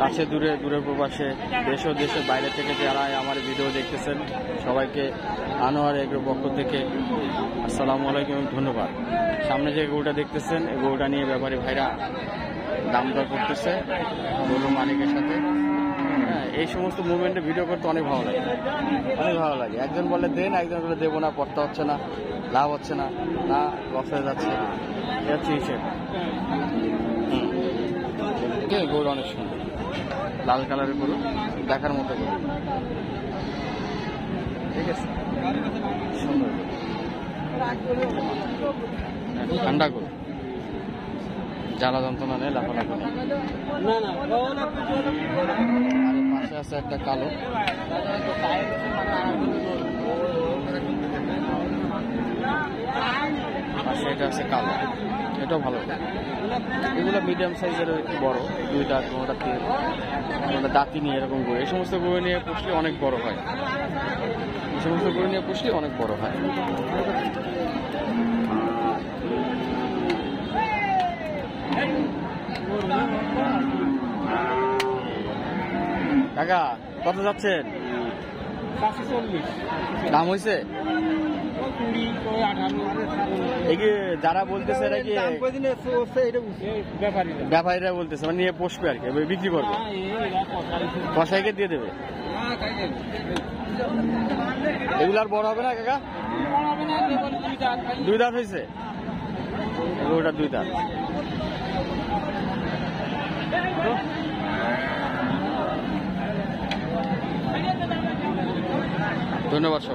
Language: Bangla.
কাছে দূরে দূরে প্রবাসে দেশ ও দেশের বাইরে থেকে যারা আমার ভিডিও দেখতেছেন সবাইকে আনোয়ার এগ্রোর পক্ষ থেকে আসসালামু আলাইকুম এবং ধন্যবাদ। সামনে যে গরুটা দেখতেছেন এই গরুটা নিয়ে ব্যাপারী ভাইরা দাম দর করতেছে গরুর মালিকের সাথে। হ্যাঁ, এই সমস্ত মুভমেন্টে ভিডিও করতে অনেক ভালো লাগে, অনেক ভালো লাগে। একজন বলে দেন, একজন বলে দেবো না, পড়তে হচ্ছে না, লাভ হচ্ছে না, না লস হয়ে যাচ্ছে, এ হচ্ছে হিসেব। গরু অনেক সুন্দর, লাল কালারের গরু, দেখার মতো গরু, ঠিক আছে, সুন্দর ঠান্ডা গরু, জ্বালা যন্ত্রণা নেই, লাফালাফি নেই। পাশে আছে একটা কালো, পাশে এটা আছে কালো, এটাও ভালো। এগুলো মিডিয়াম সাইজের একটু বড়, দুইটা কোনোটা দাঁতি নিয়ে এরকম গরু। এই সমস্ত গরু নিয়ে পুষলে অনেক বড় হয়, এই সমস্ত গরু নিয়ে পুষলে অনেক বড় হয়। কাকা কত যাচ্ছেন? দাম হয়েছে? যারা বলতেছে নাকি ব্যাপারীরা বলতেছে মানে নিয়ে পোষবে আর কি, বিক্রি করবে, কসাইকে দিয়ে দেবে। এগুলো আর বড় হবে না কাকা? দুই দাঁত হয়েছে এগুলোটা, দুই দাঁত। ধন্যবাদ সবাই।